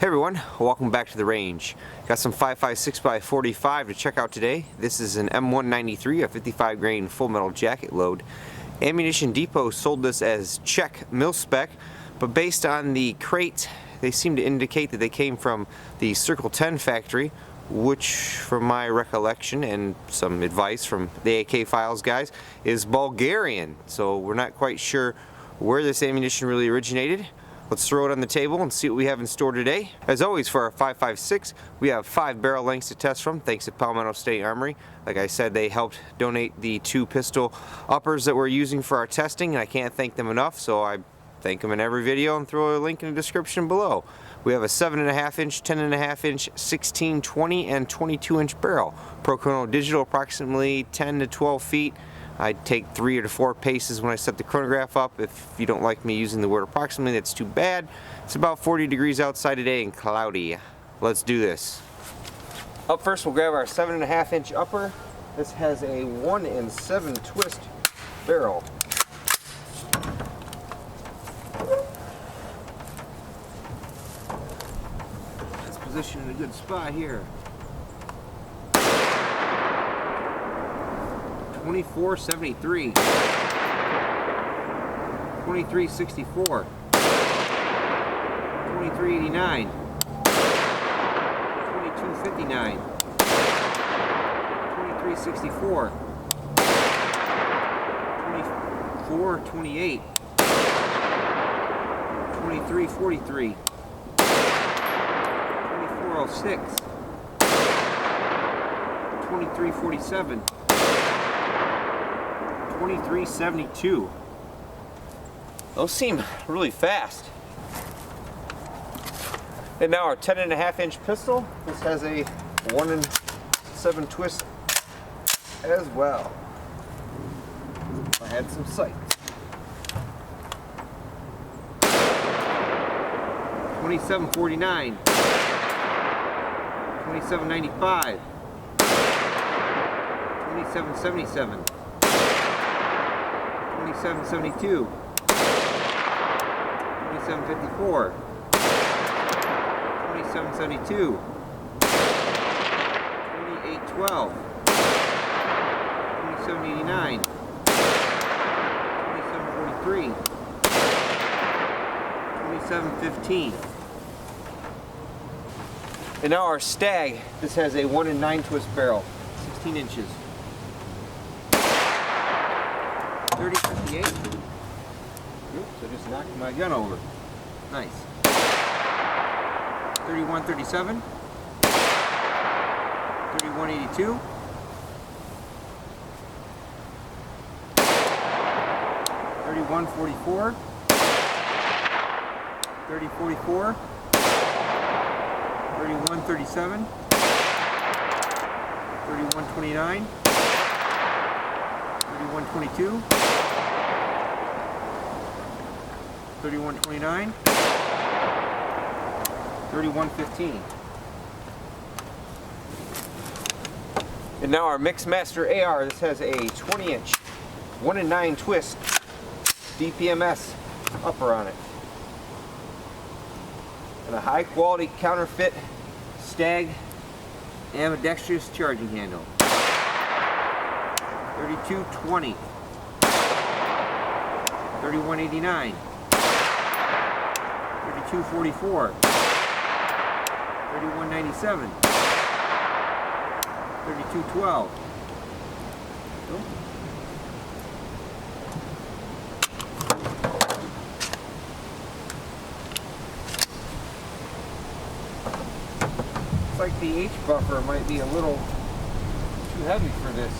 Hey everyone, welcome back to the range. Got some 5.56x45 to check out today. This is an M193, a 55 grain full metal jacket load. Ammunition Depot sold this as check mil spec, but based on the crate, they seem to indicate that they came from the Circle 10 factory, which from my recollection and some advice from the AK Files guys is Bulgarian. So we're not quite sure where this ammunition really originated. Let's throw it on the table and see what we have in store today. As always, for our 5.56, we have 5 barrel lengths to test from, thanks to Palmetto State Armory. Like I said, they helped donate the 2 pistol uppers that we're using for our testing, and I can't thank them enough, so I thank them in every video and throw a link in the description below. We have a 7.5 inch, 10.5 inch, 16, 20, and 22 inch barrel. Pro digital, approximately 10 to 12 feet. I take 3 or 4 paces when I set the chronograph up. If you don't like me using the word approximately, that's too bad. It's about 40 degrees outside today and cloudy. Let's do this. Up first, we'll grab our 7.5 inch upper. This has a 1-in-7 twist barrel. It's positioned in a good spot here. 2473, 2364, 2389, 2259, 2364, 2428, 2343, 2406, 2347, 2372. Those seem really fast. And now our 10.5 inch pistol. This has a 1-in-7 twist as well. I had some sight. 2749, 2795, 2777. 2772, 2754, 2772, 2812, 2789, 2743, 2715. And now our Stag. This has a 1-in-9 twist barrel, 16 inches. 3058. Oops, I just knocked my gun over. Nice. 3137. 3182. 3144. 3044. 3137. 3129. 3122, 3129, 3115. And now our Mixmaster AR. This has a 20 inch, 1-in-9 twist DPMS upper on it. And a high quality counterfeit Stag ambidextrous charging handle. 3220, 3189, 3244, 3197, 3212. Looks like the H buffer might be a little too heavy for this.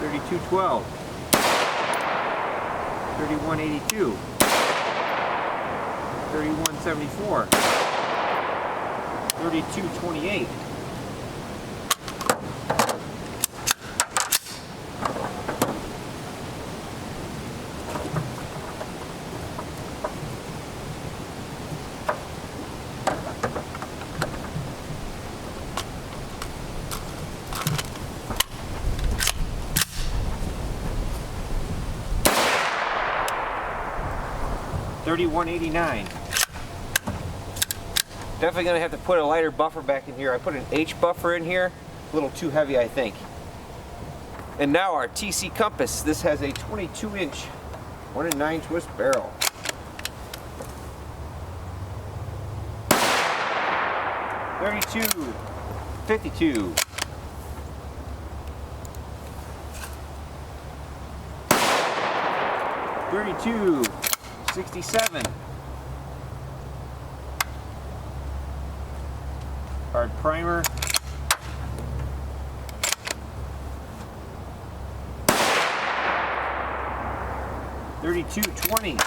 $32.12, $31.82, $31.74, $32.28. 3189. Definitely gonna have to put a lighter buffer back in here. I put an H buffer in here, a little too heavy, I think. And now our TC compass. This has a 22-inch 1 twist barrel. 32, 52. 32, 67. Hard primer. 3220.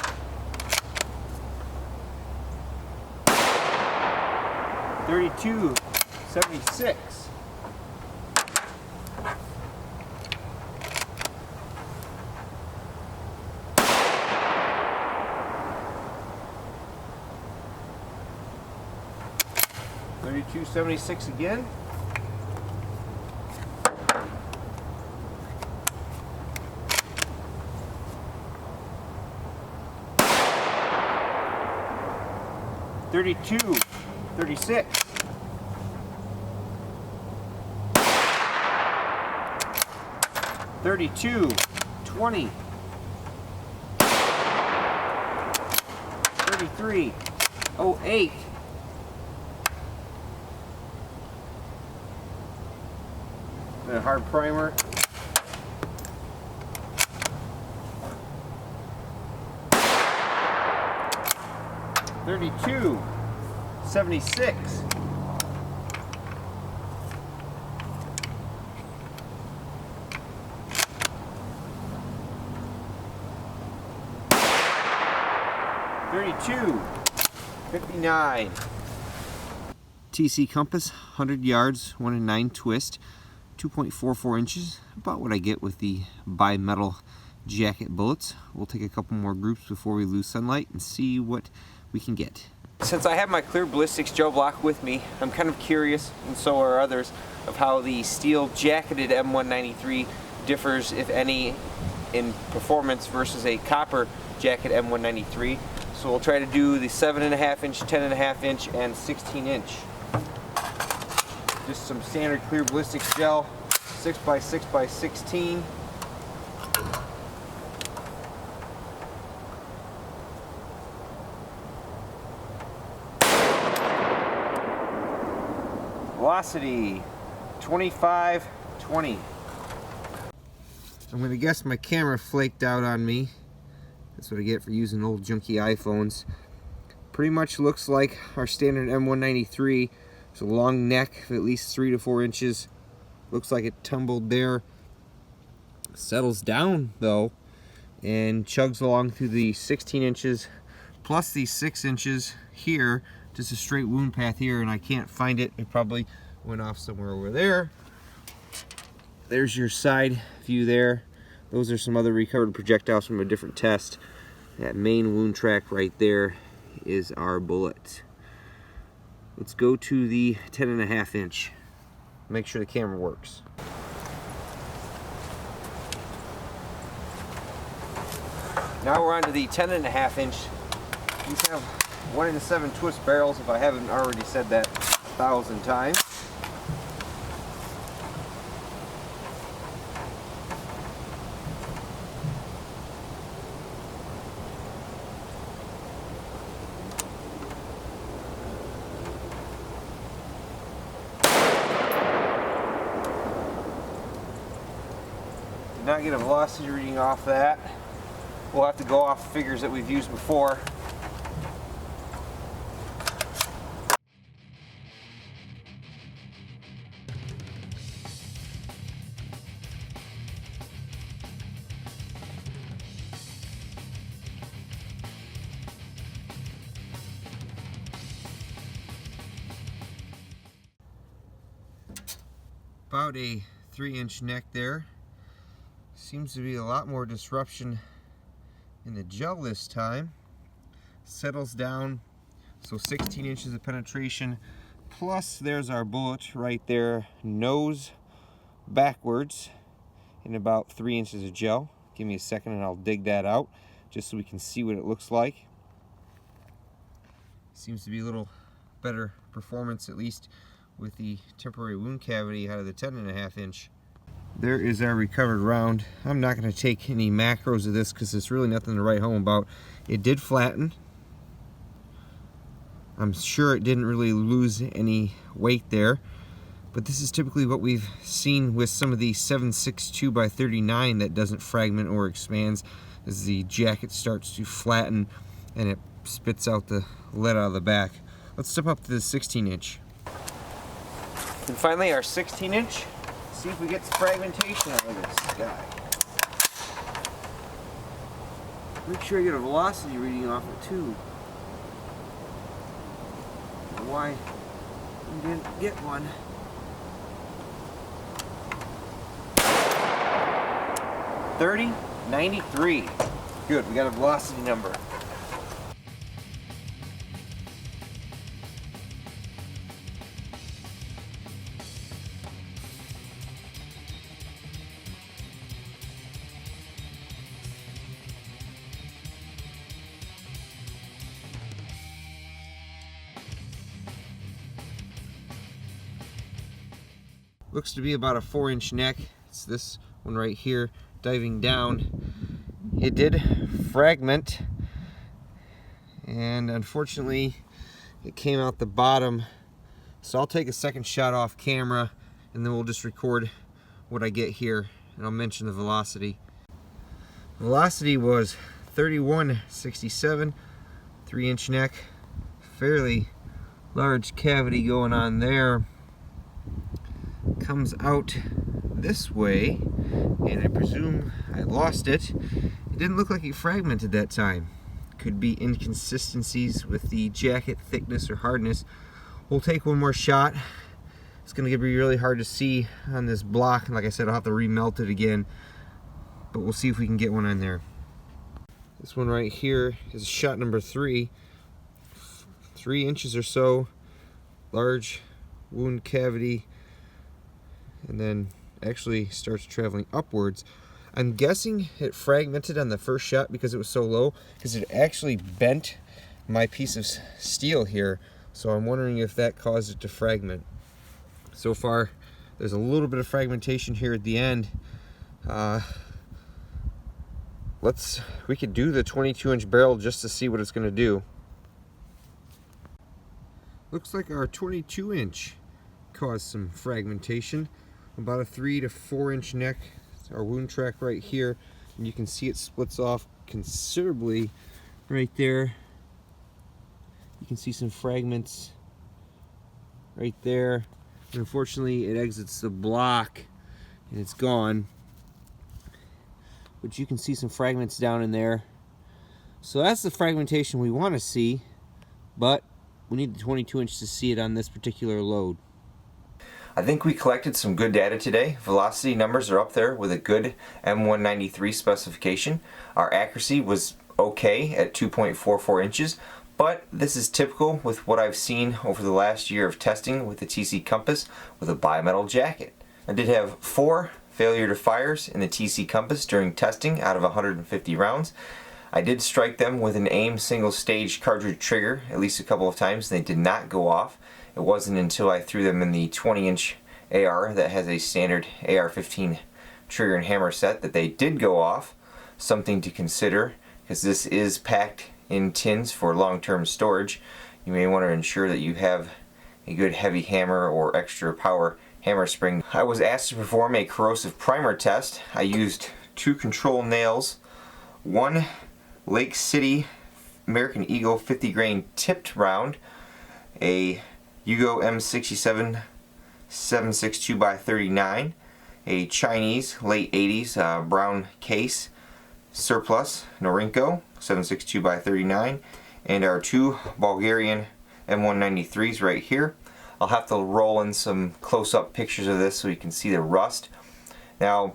3276. 3276 again. 32, 36. 32, 20. 33, 08. And a hard primer. 32, 76. 32, 59. TC compass, 100 yards, 1 twist, 2.44 inches, about what I get with the bimetal jacket bullets. We'll take a couple more groups before we lose sunlight and see what we can get. Since I have my clear ballistics gel block with me, I'm kind of curious, and so are others, of how the steel jacketed M193 differs, if any, in performance versus a copper jacket M193. So we'll try to do the 7.5 inch, 10.5 inch, and 16 inch. Just some standard clear ballistics gel, 6x6x16. Velocity 25-20. I'm gonna guess my camera flaked out on me. That's what I get for using old junky iPhones. Pretty much looks like our standard M193. It's a long neck of at least 3 to 4 inches. Looks like it tumbled there. Settles down though and chugs along through the 16 inches plus the 6 inches here. Just a straight wound path here, and I can't find it. It probably went off somewhere over there. There's your side view there. Those are some other recovered projectiles from a different test. That main wound track right there is our bullet. Let's go to the 10.5 inch. Make sure the camera works. Now we're on to the 10.5 inch. These have 1-7 twist barrels, if I haven't already said that 1,000 times. Did not get a velocity reading off that. We'll have to go off figures that we've used before. About a 3-inch neck there. Seems to be a lot more disruption in the gel this time. Settles down, so 16 inches of penetration, plus there's our bullet right there, nose backwards, in about 3 inches of gel. Give me a second and I'll dig that out just so we can see what it looks like. Seems to be a little better performance, at least with the temporary wound cavity out of the 10.5 inch. There is our recovered round. I'm not going to take any macros of this because there's really nothing to write home about. It did flatten. I'm sure it didn't really lose any weight there, but this is typically what we've seen with some of the 7.62x39 that doesn't fragment or expands, as the jacket starts to flatten and it spits out the lead out of the back. Let's step up to the 16 inch. And finally our 16 inch. See if we get some fragmentation out of this guy. Make sure you get a velocity reading off it too. Why we didn't get one. .3093. Good, we got a velocity number. Looks to be about a 4-inch neck. It's this one right here, diving down. It did fragment, and unfortunately it came out the bottom. So I'll take a second shot off camera and then we'll just record what I get here, and I'll mention the velocity. Velocity was 31.67, 3-inch neck, fairly large cavity going on there. Comes out this way, and I presume I lost it. It didn't look like it fragmented that time. Could be inconsistencies with the jacket thickness or hardness. We'll take one more shot. It's going to be really hard to see on this block, and like I said, I'll have to remelt it again, but we'll see if we can get one on there. This one right here is shot number 3. 3 inches or so, large wound cavity, and then actually starts traveling upwards. I'm guessing it fragmented on the first shot because it was so low, because it actually bent my piece of steel here, so I'm wondering if that caused it to fragment. So far there's a little bit of fragmentation here at the end. We could do the 22-inch barrel just to see what it's going to do. Looks like our 22-inch caused some fragmentation. About a 3 to 4-inch neck. It's our wound track right here, and you can see it splits off considerably right there. You can see some fragments right there, and unfortunately it exits the block and it's gone, but you can see some fragments down in there. So that's the fragmentation we want to see, but we need the 22-inch to see it on this particular load. I think we collected some good data today. Velocity numbers are up there with a good M193 specification. Our accuracy was okay at 2.44 inches, but this is typical with what I've seen over the last year of testing with the TC Compass with a bimetal jacket. I did have 4 failure to fires in the TC Compass during testing out of 150 rounds. I did strike them with an AIM single stage cartridge trigger at least a couple of times, and they did not go off. It wasn't until I threw them in the 20-inch AR that has a standard AR-15 trigger and hammer set that they did go off. Something to consider, because this is packed in tins for long-term storage. You may want to ensure that you have a good heavy hammer or extra power hammer spring. I was asked to perform a corrosive primer test. I used 2 control nails, 1 Lake City American Eagle 50 grain tipped round, a Yugo M67 7.62x39, a Chinese late 80s brown case surplus Norinco 7.62x39, and our 2 Bulgarian M193s right here. I'll have to roll in some close-up pictures of this so you can see the rust. Now,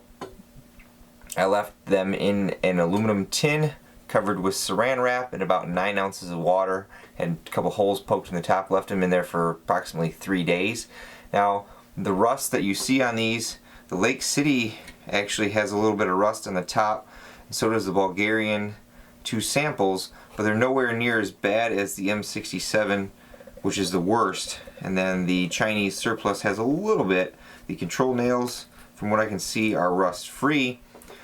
I left them in an aluminum tin covered with saran wrap and about 9 ounces of water, and a couple holes poked in the top. Left them in there for approximately 3 days. Now, the rust that you see on these, the Lake City actually has a little bit of rust on the top, and so does the Bulgarian 2 samples, but they're nowhere near as bad as the M67, which is the worst. And then the Chinese surplus has a little bit. The control nails, from what I can see, are rust free.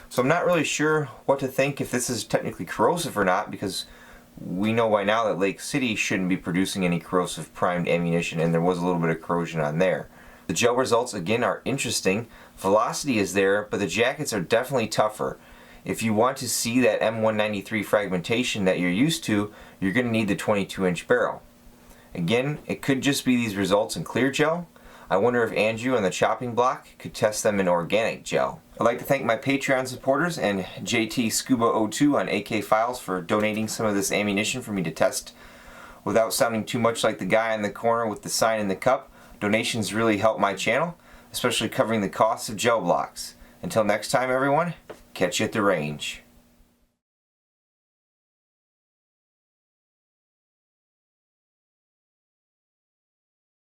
So I'm not really sure what to think if this is technically corrosive or not, because we know by now that Lake City shouldn't be producing any corrosive primed ammunition, and there was a little bit of corrosion on there. The gel results again are interesting. Velocity is there, but the jackets are definitely tougher. If you want to see that M193 fragmentation that you're used to, you're going to need the 22-inch barrel. Again, it could just be these results in clear gel. I wonder if Andrew on the chopping block could test them in organic gel. I'd like to thank my Patreon supporters and JT Scuba 02 on AK Files for donating some of this ammunition for me to test. Without sounding too much like the guy in the corner with the sign in the cup, donations really help my channel, especially covering the costs of gel blocks. Until next time everyone, catch you at the range.